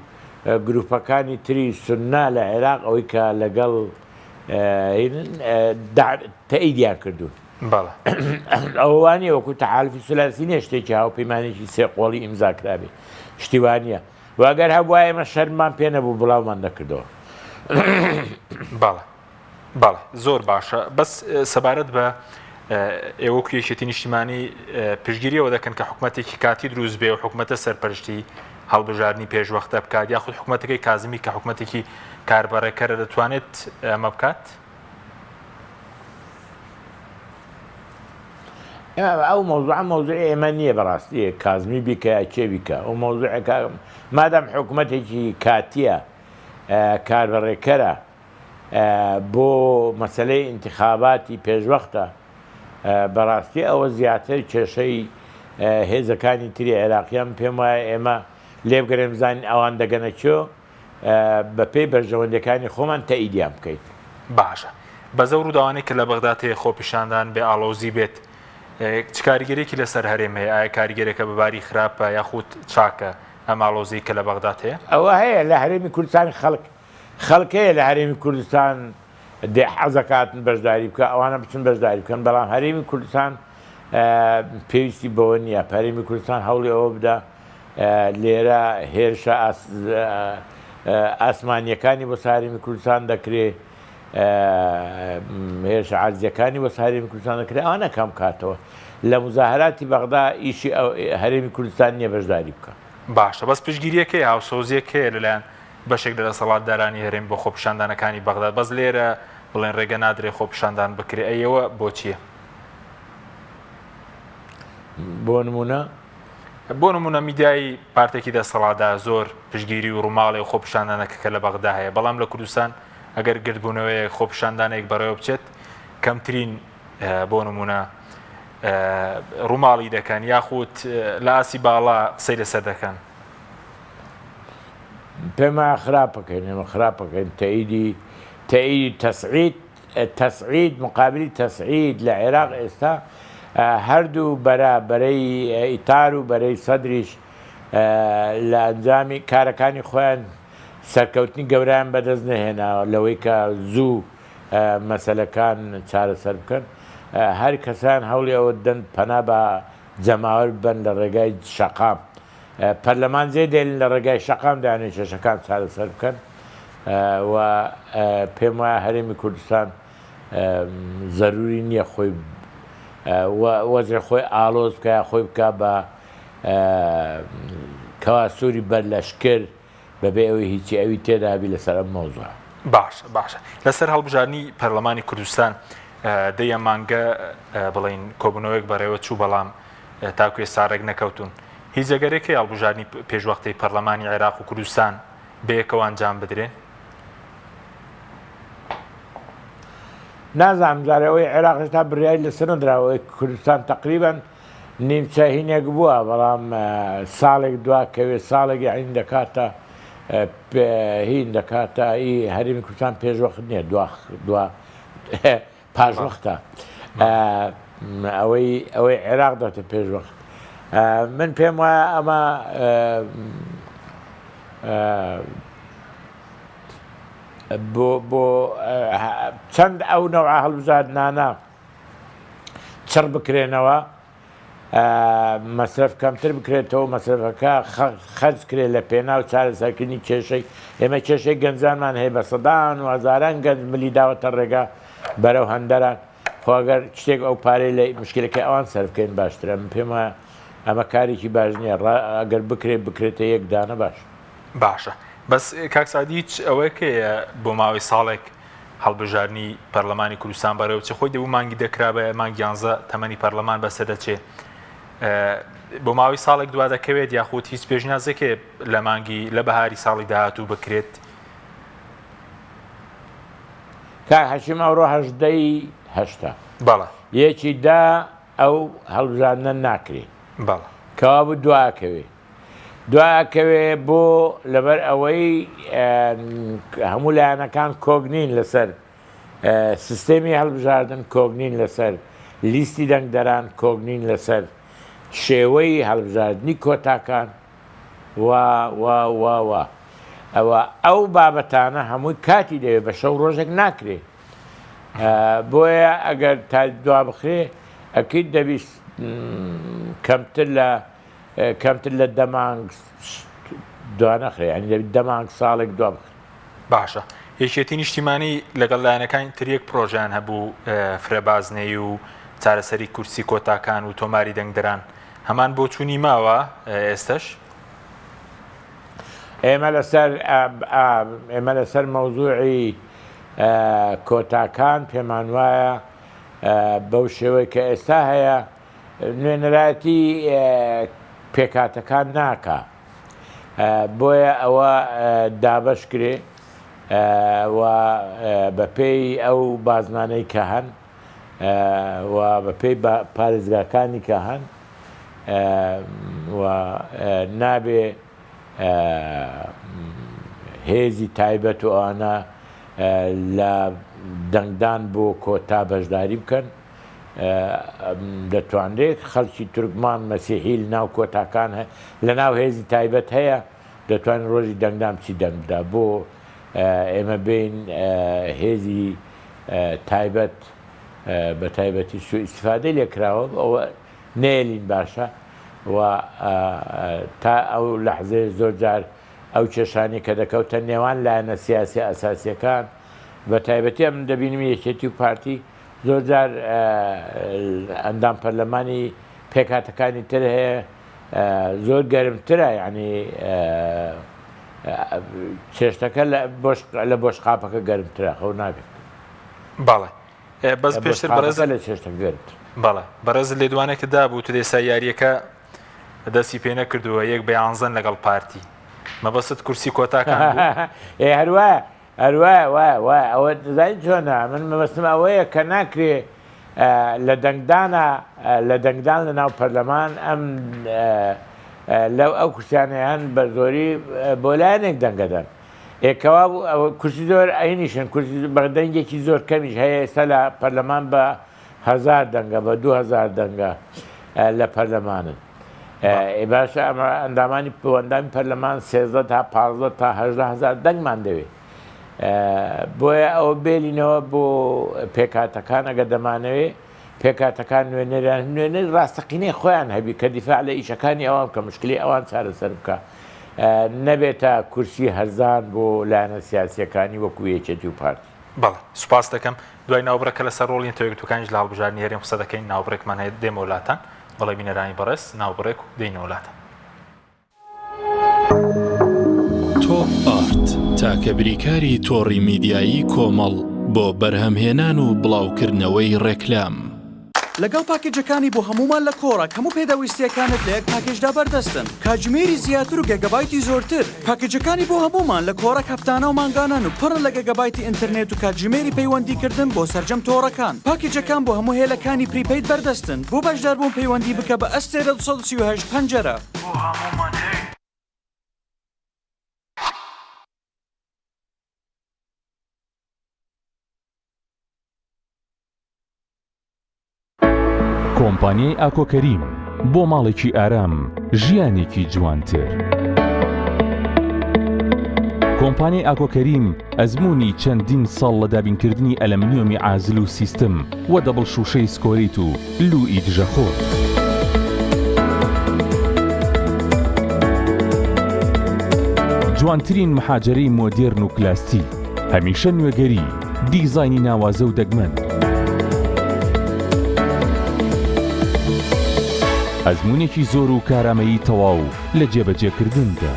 گروپەکانی تری سوننا لە عێراق ئەوەی کە لەگەڵ تەئیدیان کردوون ئەووانی وەکو تەحالفی سولاسیە شتێکی هاوپەیمانێکی سێ قۆڵی ئیمزاکرابێ شتیوانە واگەر هەبووە ئێمە شەرمان پێ نەبوو بڵاومان دەکردەوە. باڵێ زۆر باشە بەس سەبارەت بە ئێوە کوێشێتی نیشتیمانی پشگیریەوە دەکەن کە حکوومەتێکی کاتی دروست بێ و حکوومەتە سەرپەرشتی هەڵبژاردننی پێشوەختە بکات یاخود حکوومەتەکەی کازمی کە حکوومەتێکی کاربارەکەرە دەتوانێت ئەمە بکات؟ ئەو مۆزوع ئێمە نییە بەڕاستی کازمی بیکە چێ بیکە ئەو مۆزوعەکە مادام حکوومەتێکی کاتیە کاربڕێکەرە بۆ مەسلەی انتخاباتی پێشوەختە بەڕاستی ئەوە زیاتر کێشەی هێزەکانی تری عێراقیان پێم وایە ئێمە لێبگەرێ بزانین ئەوان دەگەنە چۆ بە پێی بەرژەوەندەکانی خۆمان تەئیدیان بکەیت. باشە بە زەور و داوانەی کە لە بەغداد هەیە خۆپیشاندان بێ ئاڵۆزی بێت چ کاریگەرێکی لەسەر هەرێم هەیە ئایا کاریگەرێکە بەباری خراپە یاخود چاکە ئەم ئاڵۆزی کە لە بەغداد هەیە؟ ئەوە هەیە لە هەرێمی کوردستانی خەڵکەیە لە هەرێمی کوردستان حەزەکاتن بەشداری بکە ئەوانە بچن بەشداری بکەن بەڵام هەرێمی کوردستان پێویستی بەوە نییە هەرێمی کوردستان هەوڵی ئەوە بدە لێرە هێرشە ئاسمانیەکانی بۆ هەرێمی کوردستان دەکرێت هێرشە عەرزیەکانی بۆ هەرێمی کوردستان دەکرێت ئەوانە کەم کاتەوە لە مزاهراتی بەغدا ئیشی هەرێمی کوردستان نییە بەشداری بکە. باشە بەس پشگیریەکەی هاوسۆزیەکەیە لەلایەن بەشێک لە دەسەڵاتدارانی هەرێم بۆ خۆپیشاندانەکانی بەغدا بەس لێرە بڵێن ڕێگە نادرێت خۆپیشاندان بکرێت ئەوە بۆ چییە؟ بۆ نمونە میدیایی پارتێکی دەسەڵاتدا زۆر پشگیری و ڕووماڵی و خۆپیشاندانەکە کە لە بەغدا هەیە بەڵام لە کوردستان ئەگەر گردبوونەوەی خۆپیشاندانێک بەڕێوە بچێت کەمترین بۆ نمونە ڕووماڵی دەکەن یاخود لە ئاسی باڵا قسەی لەسەر دەکەن. پێما خراپەکەین ئێمە خراپەکەین تەئیدی تەسعید مقابلی تەسعید لە عێراق ئێستا هەردوو بەرەی ئیتار و بەرەی سەدریش لە ئەنجامی کارەکانی خۆیان سەرکەوتنی گەورەیان بەدەست نەهێناوە لەوەی کە زوو مەسەلەکان چارەسەر بکەن هەر کەسان هەوڵی ئەوە دەن پەنا بە جەماوەر بن لە ڕێگای شەقام پەرلەمان جێدێن لە ڕێگای شەقام دەیانێت کێشەکان چارەسەر بکەن و پێم وایە هەرێمی کوردستان زەروری نییە خۆی وەزر خۆی ئاڵۆز بکە خۆی بکە بە کەوا سووری بەر لەشکر بەبێ ئەوەی هیچی ئەوی تێدابی لەسەر ئەم مۆزوع. باشە لەسەر هەڵبژاردننی پەرلەمانی کوردستان دەیە مانگە بڵین کۆبوونەوەیەک بەڕێوە چوو بەڵام تاکوێ سارێک نەکەوتون هیچ جەگەرێکی هەڵبژاردننی پێشوەختەی پەرلەمانی عێراق و کوردستان بەیەکەوە ئەنجام بدرێن؟ نازانم جارەوەی عێراق هێشتا بڕیاری لەسەر نەدراوە کوردستان تقریبان نیمچە هینێک بووە بەڵام ساڵێک دوا کەوێ ساڵێکی عین دەکاتە هین دەکاتە هەرێمی کوردستان پێشوەخت نییە دوا پاشوەختە ئەوەی عێراق دەتە پێشوەخت من پێم وایە ئەمە بۆ چەند ئەو نەوع هەڵبژاردنانە چڕ بکرێنەوە مەسرف کەمتر بکرێتەوە مەسرفەکە خەرج کرێت لە پێنا و چارەسەرکردنی کێشەی ئێمە کێشەی گەنجانمان هەیە بە سەدان و هەزاران گەنج ملی داوەتە ڕێگا بەرەو هەندەران خۆگەر شتێک ئەو پارەی لە مشکلەکە ئەوان سەرفکەین باشترە من پێم وایە ئەمە کارێکی باش نییە ئەگەر بکرێتە یەک دانە باش باشە بەس کاکسادی هیچ ئەوەیەکەیە بۆ ماوەی ساڵێک هەڵبژارنی پەرلەمانی کوردستان بەرەو چ خۆی دەبوو مانگی دەکرا بە مانگی 11 تەمەنی پەرلەمان بەسەر دەچێت بۆ ماوەی ساڵێک دوا دەکەوێت یاخود هیچ پێشنیازێکێ لە مانگی لە بەهاری ساڵی داهاتوو بکرێت هەشیم ئەوڕۆ هەژدەی هەشتا بەڵێ یەکی دا ئەو هەڵبژاردنە ناکرێت بەڵێ کەوا بوو دواکەوێ بۆ لەبەر ئەوەی هەموو لایەنەکان کۆگنین لەسەر سیستەمی هەڵبژاردن کۆگنین لەسەر لیستی دەنگدەران کۆگنین لەسەر شێوەی هەڵبژاردننی کۆتاکان ئەوە ئەو بابەتانە هەمووی کاتی دەوێت بە شەو ڕۆژێک ناکرێت بۆیە ئەگەر تا دوا بخرێ ئەکیت دەبیست کەمتر لە دەمانگ دوانەخرێ ئەنی دەبێت دەمانگ ساڵێک دوا بخرێ باشە یەکێتی نیشتیمانی لەگەڵ لایەنەکانی تریەک پرۆژیان هەبوو فرێبازنەی و چارەسەری کورسی کۆتاکان و تۆماری دەنگدەران هەمان بۆ چوونی ماوە ئێستش ئێمە لەسەر مەوزوعی کۆتاکان پێمان وایە بەو شێوەی کە ئێستا هەیە نوێنەرایەتی پێکاتەکان ناکە بۆیە ئەوە دابەش کرێ و بەپێی ئەو بازنانەی کە هەن و بەپێی پارێزگاکانی کە هەن و نابێ هێزی تایبەت و ئەوانە لە دەنگدان بۆ کۆتا بەشداری بکەن دەتوانرێت خەڵکی تورکمان مەسیحی لە ناو کۆتاکان لە ناو هێزی تایبەت هەیە دەتوانین ڕۆژی دەنگدان بچی دەنگدا بۆ ئێمە بین هێزی تایبەت بە تایبەتی سوء ئیستیفادەی لێکراوە ئەوە نێلین باشە و تا ئەو لەحزەیە زۆر جار ئەو کێشانی کە دەکەوتە نێوان لایەنە سیاسی ئەساسیەکان بە تایبەتی ئەم دەبینم یەکێتی و پارتی زۆر جار ئەندام پەرلەمانی پێکاتەکانی تر هەیە زۆر گەرمترە یعنی چێشتەکە لە بۆشقاپەکە گەرمترە خەو نابێت بەڵێ بەس پێشتر بەرەزە لە چێشتە گەرمتر بەڵێ بەرەز لێدوانێکدا بوو تو دێسا یاریەکە دەستی پێ نەکردووە یەک بەیانزەن لەگەڵ پارتی مەبەست کورسی کۆتاکان هەروە وای ئەوە دەزانین چۆنە من مەبەستم ئەوەیە کە ناکرێ لە دەنگدان لە ناو پەرلەمان ئەم لەو ئەو کورسیانەیان بە زۆری بۆ لایەنێک دەنگەدەن ئێکەوا ئەوە کورسی زۆر ئەینیشن کورسی بەدەنگێکی زۆر کەمیش هەیە ئێستا لە پەرلەمان بە 1000 دەنگە بە 2000 دەنگە لە پەرلەمانن باشە ئەمە ئەندامانی پەیوەندامی پەرلەمان 13 تا 15 تا 18,000 دەنگمان دەوێت بۆیە ئەوە بێلینەوە بۆ پێکاتەکان ئەگە دەمانەوێت پێکاتەکان نوێنەر ڕاستەقینەی خۆیان هەبی کە دیفاع لە ئیشەکانی ئەوان کە مشکلی ئەوان چارەسەر بکە نەبێتە کورسی هەرزان بۆ لایەنە سیاسیەکانی وەکو یەکێتی و پارتی بەڵێ سوپاس دەکەم دوای ناوبڕەکە لەسەر ڕۆڵی تەوەیەکتوەکانیش لە هەڵبژاردننی هەرێم قسە دەکەین ناوبڕێکمان هەیە دێمە وڵاتان بەڵێ بینەرانی بەڕێز ناوبڕێک و دێینە وڵاتە تۆپ ئارت تاکە بریکاری تۆڕی میدیایی کۆمەڵ بۆ بەرهەمهێنان و بڵاوکردنەوەی ڕێکلام لەگەڵ پاکێجەکانی بۆ هەمومان لە کۆڕک هەموو پێداویستیەکانت لە یەک پاکێجدا بەردەستن کاتژمێری زیاتر و گەگەبایتی زۆرتر پاکێجەکانی بۆ هەمومان لە کۆڕک هەفتانە و مانگانان و پڕ لە گەگەبایتی ئینترنێت و کاتژمێری پەیوەندیکردن بۆ سەرجەم تۆڕەکان پاکێجەکان بۆ هەموو هێلەکانی پریپەید بەردەستن بۆ بەشداربوون پەیوەندی بکە بە ئەستێرە 238 پەنجەرە بۆ هەمومان هەیە کۆمپانیای ئاکۆکەریم بۆ ماڵێکی ئارام ژیانێکی جوانتر. کۆمپانیای ئاکۆکەریم ئەزمموی چەندین ساڵ لە دابینکردنی ئەلەمنیۆمی ئازل و سیستم و دەبڵ شوشەی سکۆریت و لوئی دژەخۆر. جوانترین مەحاجەرەی مۆدێرن و کلاستی هەمیشە نوێگەری دیزاینی ناوازە و دەگمەن. ئەزمونێکی زۆر و کارامەیی تەواو لە جێبەجێکردندا.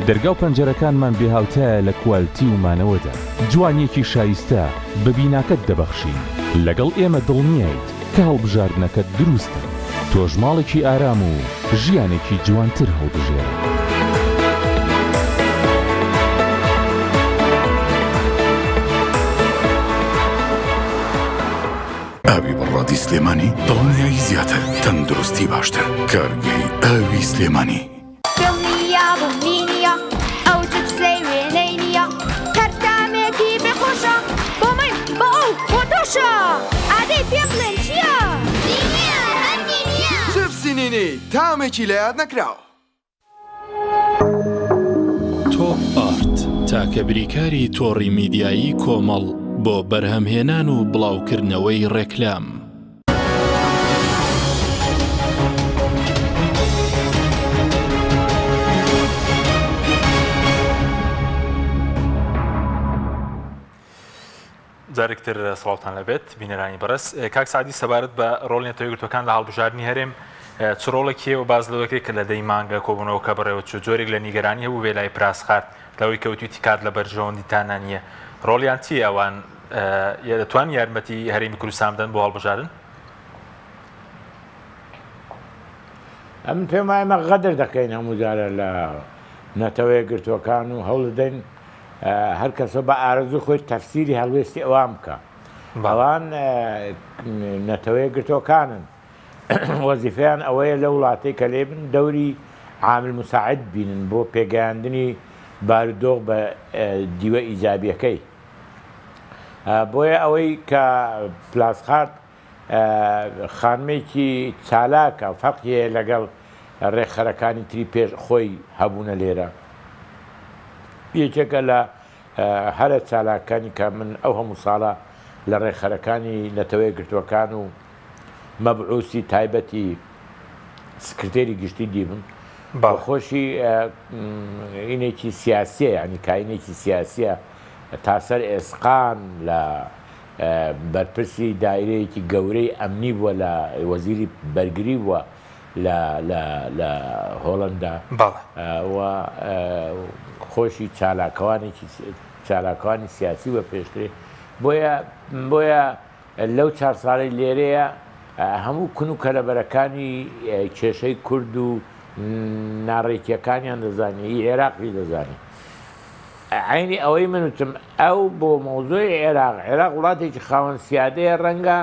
دەرگا و پەنجەرەکانمان بێهاوتایە لە کوالتی و مانەوەدا. جوانیەکی شایستە بە بیناکەت دەبەخشین. لەگەڵ ئێمە دڵنیایت کە هەڵبژاردنەکەت دروستە. تۆش ماڵێکی ئارام و ژیانێکی جوانتر هەڵبژێرە. ئاوی بەڕادی سلێمانی دڵنیایی زیاتر، تەندروستی باشتر. کارگەی ئاوی سلێمانی. دڵنیا بوونینیە ئەو جبسەی وێنەی نییە، هەرتامێکی بێخۆشە بۆ من بۆ ئەو بۆ تۆشە. ئادەی پێ بڵێن چییە؟ نینیە هەندی نییە. جبسی نینی تامێکی لە یاد نەکراوە. تۆپ ئارت تاکە بریکاری تۆڕی میدیایی کۆمەڵ بۆ بەرهەمهێنان و بڵاوکردنەوەی ڕێکلام. جارێکتر سڵاوتان لەبێت بینەرانی بەڕست. کاک سعدی سەبارەت بە ڕۆڵ نێتۆی یەکگرتوەکان لە هەڵبژاردننی هەرێم چ ڕۆڵێکیەوە باز لەوەکەی کە لە دەی مانگە کۆبوونەوە کە بڕێوە چ جۆرێک لە نیگەرانی هەبوو بێ لای پراسخارد لەوەی کەوتوی کات لە بەرژەوەندیتانە نییە. ڕۆڵیان چی ئەوان دەتوان یارمەتی هەرێمی کوردستان بدەن بۆ هەڵبژاردن؟ ئەم پێم وایە ئێمە غەدر دەکەین هەموو جارە لە نەتەوە یەکگرتوەکان و هەوڵ دەدەین هەر کەسە بە ئارەزوو خۆی تەفسیری هەڵوێستی ئەوان بکە. ئەوان نەتەوە یەکگرتوەکانن وەزیفەیان ئەوەیە لە وڵاتەی کە لێ بن دەوری عامل مساعد بینن بۆ پێگەیاندنی بارودۆخ بە دیوە ئیجابیەکەی. بۆیە ئەوەی کە پلاسخارد خانمێکی چالاکە فەرقیە لەگەڵ ڕێکخەرەکانی تری پێش خۆی هەبوونە لێرە. یەکێکە لە هەرە چالاکانی کە من ئەو هەموو ساڵە لە ڕێکخەرەکانی نەتەوە یەکگرتوەکان و مەبعوسی تایبەتی سکرتێری گشتی دیبم خۆشی ئینێکی سیاسیە، ینی کاینێکی سیاسیە تاسەر ئێسقان لە بەرپرسی دایرەیەکی گەورەی ئەمنی بووە لە وەزیری بەرگری بووە لە هۆڵندا و خۆشی چالاکەوانی سیاسی وە پێشترێ. بۆیە لەو 4 ساڵی لێرەیە هەموو کون و کەرەبەرەکانی کێشەی کورد و ناڕێکیەکانیان دەزانێ، عێراقی دەزانێ. عینی ئەوەی منوتم ئەو بۆ مۆزۆی عێراق وڵاتێکی خاوەن سیادەیە ڕەنگە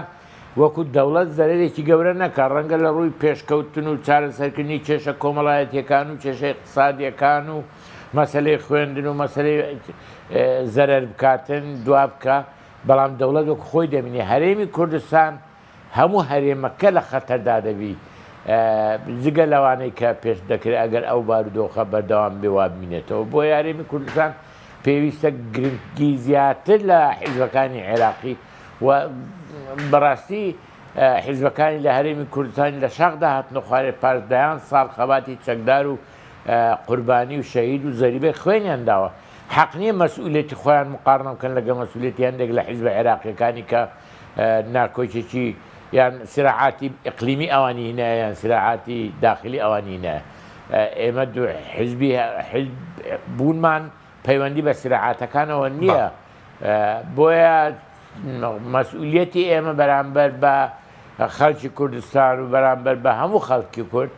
وەکو دەوڵەت زەرێکی گەورە نەکە، ڕەنگە لە ڕووی پێشکەوتن و چارەسەرکردنی کێشە کۆمەڵایەتیەکان و کێشەی اقتصادیەکان و مەسەلەی خوێندن و مەسەلەی زەرەر بکاتن دوا بکە. بەڵام دەوڵەت وەکو خۆی دەبینێ هەرێمی کوردستان هەموو هەرێمەکە لە خەتەردا دەبی جگە لەوانەی کە پێش دەکرێت ئەگەر ئەو بارودۆخە بەردەوام بێ وا ببینێتەوە. بۆ هەرێمی کوردستان پێویستە گرنگی زیاتر لە حیزبەکانی عێراقی و بەڕاستی حیزبەکانی لە هەرێمی کوردستانی لە شەقدا هاتنە خوارێ پارێزدایان ساڵ خەباتی چەکدار و قوربانی و شەهید و زەریبەی خوێنیان داوە. حەق نییە مەسئولێتی خۆیان مقارنە بکەن لەگە مەسئولێتی هەندێک لە حیزبە عێراقیەکانی کە نارکۆچێکی یان سراعاتی ئیقلیمی ئەوانی هینایە یان سراعاتی داخلی ئەوانی هینایە. ئێمە حیزبی بوونمان پەیوەندی بە سراعاتەکانەوە نییە. بۆیە مەسئولێتی ئێمە بەرامبەر بە خەڵکی کوردستان و بەرامبەر بە هەموو خەڵکی کورد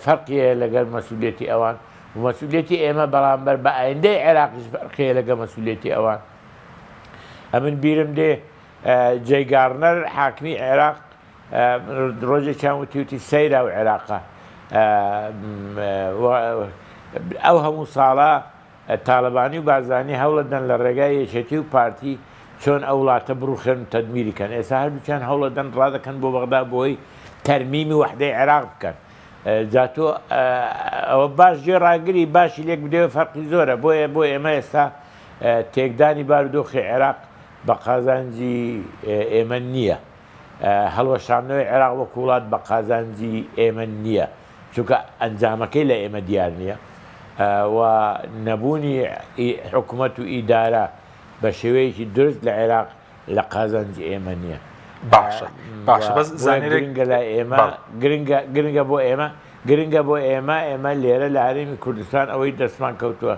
فەرقیە لەگەڵ مەسئولێتی ئەوان و مەسئولێتی ئێمە بەرامبەر بە ئایندەی عێراقیش فەرقیە لەگەڵ مەسئولێتی ئەوان. ئەمن بیرم دێ جەی گارنەر حاکمی عێراق ڕۆژێکیان وتی سەیرا و عێراقە ئەو هەموو ساڵە تاالبانی و بازانی هەوڵەدەن لە ڕێگای یەکێتی و پارتی چۆن ئەو وڵاتە بڕوخێن و تەدمیریکەن. ئێستا هەردووچیان هەوڵەدەن ڕادەکەن بۆ بەغدا بۆی تەرمیمی وحدەی عێراق بکەن. جاتۆ ئەوە باش گوێ ڕاگری باشی لێک بدەوە فەرقی زۆرە. بۆ ئێمە ئێستا تێکدانی بارودۆخی عێراق بە قازانجی ئێمە نییە. هەڵوەشاندنەوەی عێراق وەکو وڵات بە قازانجی ئێمە نییە، چونکە ئەنجامەکەی لە ئێمە دیار نییە و نەبوونی حکوومەت و ئیدارە بە شێوەیەکی درست لە عێراق لە قازانجی ئێمە نییە. باشە بەس زانێرێک گرنگە لە ئێمە گرنگە بۆ ئێمە گرنگە بۆ ئێمە لێرە لە هەرێمی کوردستان ئەوەی دەستمان کەوتووە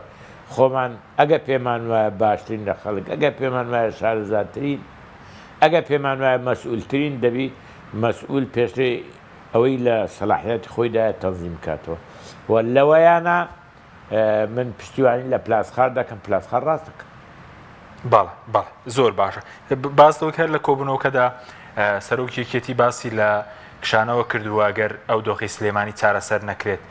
خۆمان ئەگە پێمان وایە باشترین لە خەڵک ئەگە پێمان وایە شارەزاترین ئەگە پێمان وایە مەسئولترین دەبی مەسئول پێشتری ئەوەی لە سەلاحیەتی خۆیدا تەنظیم کاتەوە و لەوەیانە من پشتیوانی لە پلاسخار دەکەم پلاسخار ڕاست دەکەم باڵ زۆر باشە باس دەوە کرد لە کۆبوونەوەکەدا سەرۆکی یەکێتی باسی لە کشانەوە کردووە گەر ئەو دۆخی سلێمانی چارەسەر نەکرێت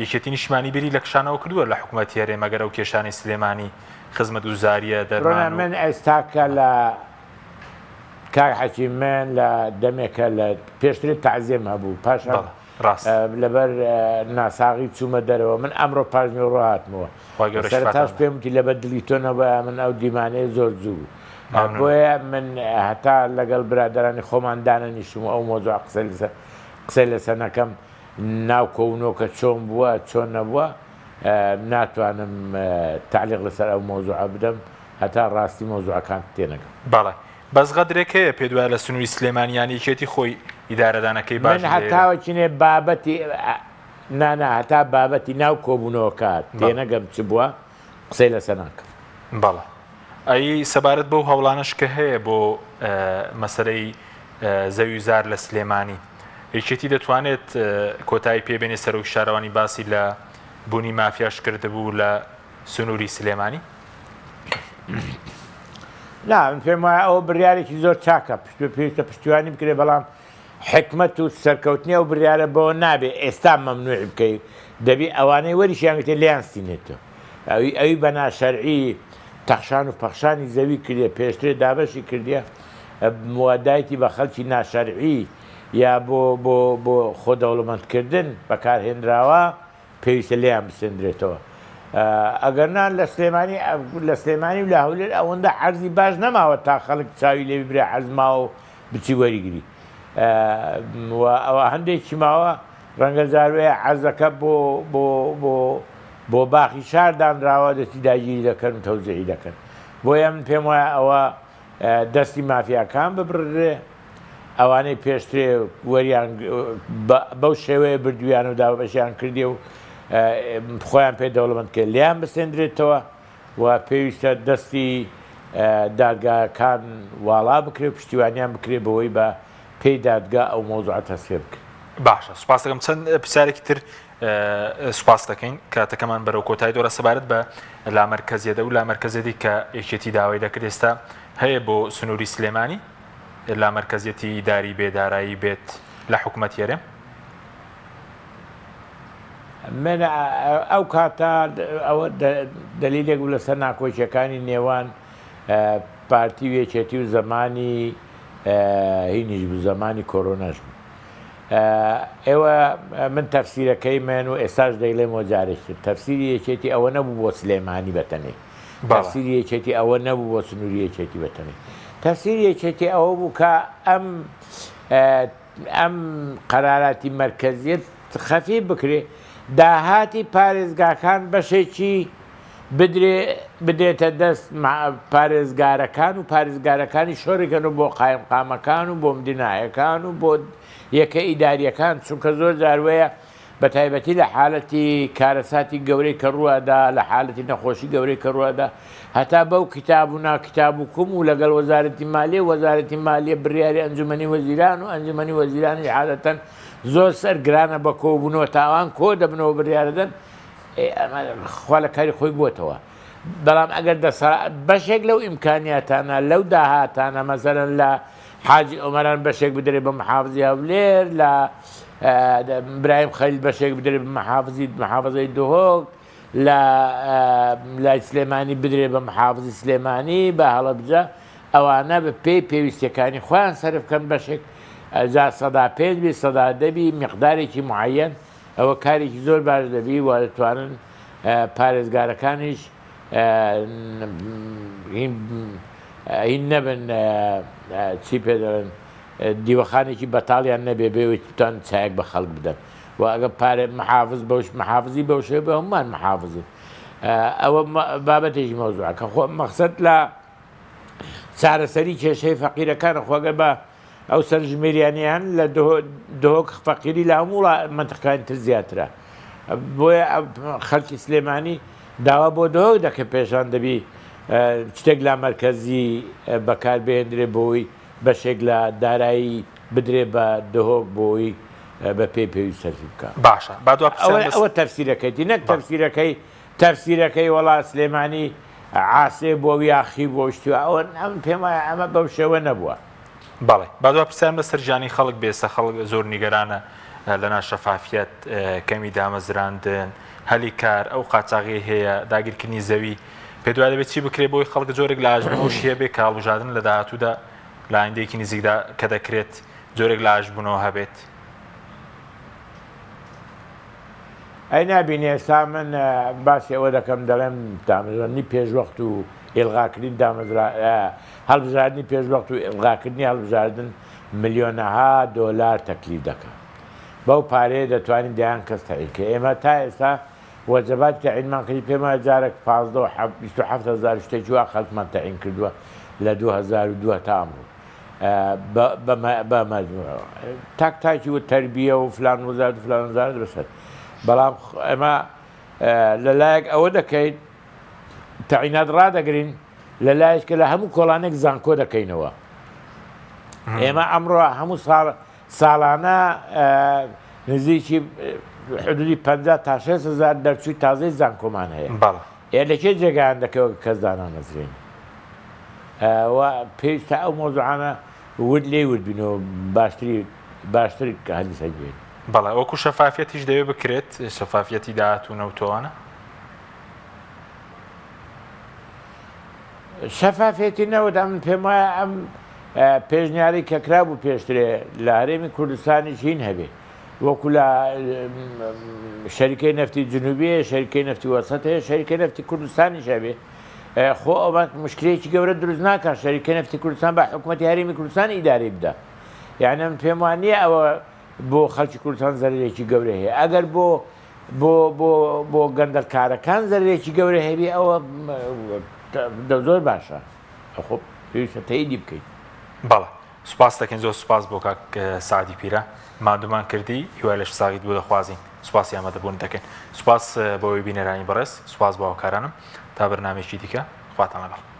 یەکێتی نیشتمانی بیری لە کشانەوە کردووە لە حکوومەتی هەرێمە گەر ئەو کێشانی سلێمانی خزمەتگوزاریە دەرمان من ئێستاکە لە کاک حەکیمێن لە دەمێکە لە پێشتری تەعزیێم هەبوو پاشە لەبەر ناساغی چوومە دەرەوە من ئەمڕۆ پاژنی ڕۆهاتمەوە سەرتاش پێم وتی لەبەر دلی تۆ نەبە من ئەو دیمانەیە زۆر جوو بۆیە من هەتا لەگەڵ برادرانی خۆمان دانەنیشم ئەو مۆزوع قسەی لەسەر نەکەم ناو کۆونۆکە چۆن بووە چۆن نەبووە ناتوانم تعلیق لەسەر ئەو مۆزوع بدەم هەتا ڕاستی مۆزوعەکان تێنەکەم باڵێ بەس غەدرێک هەیە پێ دوای لە سنووری سلێمانیانی یەکێتی خۆی ئیدارەدانەکەی باش من هەتاوەچینێ بابەتی هەتا بابەتی ناو کۆبوونەوەکات تێنەگەم چ بووە قسەی لەسەر ناکەم باڵە ئەی سەبارەت بەو هەوڵانش کە هەیە بۆ مەسەرەی زەوی زار لە سلێمانی یەکێتی دەتوانێت کۆتایی پێبێنێ سەرۆک شارەوانی باسی لە بوونی مافیاش کردبوو لە سنووری سلێمانی من پێم وایە ئەوە بڕیارێکی زۆر چاکە پێویستە پشتیوانی بکرێ بەڵام حکمت و سەرکەوتنی ئەو بڕیارە بەوە نابێ ئێستا مەمنوعی بکەیت دەبی ئەوانەی وەریشیانگوتێ لیانستینێتەوە ئەوی بە ناشەرعی تەخشان و پەخشانی زەوی کردێ پێشترێ دابەشی کردیە موادایەتی بە خەڵکی ناشەرعی یا بۆ خۆدەوڵەمەندکردن بەکارهێنراوە پێویستە لیان بسێنرێتەوە ئەگەرنا لە سلێمانی و لە هەولێر ئەوەندە حەرزی باش نەماوە تا خەڵک چاوی لێ ببرێ حەزماوە و بچی وەریگری ئەوە هەندێکی ماوە ڕەنگە زاروەیە حەزەکە بۆ باخی شار دانراوە دەستی داگیری دەکەن و تەوزیعی دەکەن بۆیە من پێم وایە ئەوە دەستی مافیاکان ببڕێ ئەوانەی پێشترێ وەریان بەو شێوەیە بردویان و دابەشیان کردی و خۆیان پێ دەوڵەمەند کرد لیان بسێنرێتەوە و پێویستە دەستی دادگاکان واڵا بکرێ و پشتیوانیان بکرێ بەوەی بە پێی دادگا ئەو مۆزوعە تەسخیر بکرێت باشە سوپاس دەکەم چەند پرسیارێکی تر سوپاس دەکەین کاتەکەمان بەرەو کۆتایی دۆرە سەبارەت بە لامەرکەزیەدە و لامەرکەزێتی کە یەکێتی داوای دەکرد ئێستا هەیە بۆ سنووری سلێمانی لامەرکەزیەتی داری بێدارایی بێت لە حکوومەت هەرێم من ئەو کاتە ئەوە دلیلێک بوو لەسەر ناکۆچیەکانی نێوان پارتی و یەکێتی و زمانی هینیش بوو زمانی کۆرۆناش بوو ئێوە من تەفسیرەکەی من و ئێستاش دەیڵێمەوە جارێکتر تەفسیری یەکێتی ئەوە نەبوو بۆ سلێمانی بەتەنێ تەفسیری یەکێتی ئەوە نەبوو بۆ سنووری یەکێتی بەتەنێ تەفسیری یەکێتی ئەوە بوو کە ئەم قەراراتی مەرکەزیەت خەفی بکرێ داهاتی پارێزگاکان بەشێکی بدرێتە دەست پارێزگارەکان و پارێزگارەکانی شۆڕێکەن و بۆ قایمقامەکان و بۆ مدینایەکان و بۆ یەکە ئیداریەکان چونکە زۆر جاروەیە بە تایبەتی لە حالەتی کارەساتی گەورەی کە ڕووادا لە حالەتی نەخۆشی گەورەی کە ڕووادا هەتا بەو کتاب و ناکتاب و کوم و لەگەڵ وەزارەتی مالیە وەزارەتی مالیە بریاری ئەنجومەنی وەزیران و ئەنجومەنی وەزیرانی عادەتەن زۆر سەرگرانە بە کۆبوونەوە تاوان کۆ دەبنەوە بریارەدەن خوا لە کاری خۆی بووتەوە بەڵام ئەگەر بەشێک لەو ئیمکانیاتانە لەو داهاتانە مەسەرەن لە حاجی ئۆمەران بەشێک بدرێ بە محافزی هەولێر لە برایم خەلیل بەشێک بدرێ بە محافزەی دهۆک لە سلێمانی بدرێ بە محافزی سلێمانی بە هەڵەبجە ئەوانە بە پێی پێویستیەکانی خۆیان سەرف بکەن بەشێک سەدا پێنج بی سەدا دەبی میقدارێکی معەن ئەوە کارێکی زۆر باش دەبی و دەتوانن پارێزگارەکانیش هین نەبن چی پێ دەڵێن دیوەخانێکی بەتاڵیان نەبێ بێەوەی توان چایەک بە خەڵک بدەن و ئەگە پارێ محافزی بەو شێ بە هەمومان محافزی ئەوە بابەتێکی مەوزوعە کە خۆ مەقسەد لە چارەسەری کێشەی فەقیرەکانە خۆگە بە ئەو سەرژمێریانیان لە دۆک فەقیری لە هەموو منتەقەکانی تر زیاترە بۆیە خەڵکی سلێمانی داوا بۆ دۆک دەکە پێشان دەبی شتێک لە مەرکەزی بەکاربێنرێ بۆی بەشێک لە دارایی بدرێ بە دهۆک بۆی بە پێویست سەرفی بکە باشە ئەوە تەفسیرەکەیتی نەک تەفسیرەکەی وڵات سلێمانی عاسێ بۆ یاخی بۆ شتووە ئەوە پێم وایە ئەمە بەو شێوە نەبووە بەڵێ با دووە پرسیان بە سەرجانی خەڵک بێستە خەڵک زۆر نیگەرانە لەنا شەفافیەت کەمی دامەزراندن هەلی کار ئەو قاچاغی هەیە داگیرکردنی زەوی پێ دوای دەبێت چی بکرێ بۆی خەڵک جۆرێک لە ئاژبوونەوە شیە بێ کاڵبژاردن لە داهاتوودا لە ئایندەیەکی نزیکدا کە دەکرێت جۆرێک لە ئاژبوونەوە هەبێت ئەی نابینێ ئێستا من باسی ئەوە دەکەم دەڵێم دامەزراندنی پێشوەخت و ئێڵغاکردنی هەڵبژاردننی پێشوەخت و ئێڵغاکردنی هەڵبژاردن ملیۆنەها دۆلار تەکلیف دەکات بەو پارەیە دەتوانین دەیان کەس تەعینکە ئێمە تا ئێستا وەجەباتی تەعینمان کردی پێم وایە جارێک 1,500,000 شتێکی وا خەڵکمان تەعین کردووە لە 2002 تا ئەمڕۆ بە مەجموعەوە تاکتاکی و تەربیە و فلان وزارەت و فلان وزارەت بەسەر بەڵام ئێمە لەلایەک ئەوە دەکەین تەعینات ڕادەگرین لەلایەکە لە هەموو کۆڵانێک زانکۆ دەکەینەوە ئێمە ئەمڕۆ هەموو ساڵانە نزیکی حدودی 50 تا 6,000 دەرچووی تازەی زانکۆمان هەیە لەکێ جێگایان دەکەوە کەس دانانەزرێن پێویستە ئەو مۆزوعانە ورد لێ وردبینەوە باشتر هەندی سەگوێن بەڵێ وەکو شەفافەتیش دەوێت بکرێت شەفافەتی داهاتوو نەوتۆوانە شەفافێتی نەوت ئەم پێم وایە ئەم پێشنیاری کە کرابوو پێشترێ لە هەرێمی کوردستانی هین هەبێ وەکو لە شەریکەی نەفتی جنوبیە شەریکەی نەفتی وەسەت هەیە شەریکەی نەفتی کوردستانیش هەبێ خۆ ئەوە مشکلێکی گەورە دروست ناکات شەریکەی نەفتی کوردستان بە حکوومەتی هەرێمی کوردستان ئیداری بدە یعنی ئەم پێم وانە ئەوە بۆ خەڵکی کوردستان زەرێکی گەورە هەیە ئەگەر بۆ گەندەلکارەکان زەرێکی گەورە هەبێ ئەوە زۆر باشە خۆ پێویستە تەییدی بکەیت بەڵێ سوپاس دەکەین زۆر سوپاس بۆ کاک سعدی پیرە مادومان کردی هیوای لەش ساغیت بۆ دەخوازیین سوپاسی ئامادەبوون دەکەین سوپاس بۆەوەی بینەرانی بەڕێز سوپاس بۆ هاوکارانم تا بەرنامێکی دیکە خواتان لەگەڵ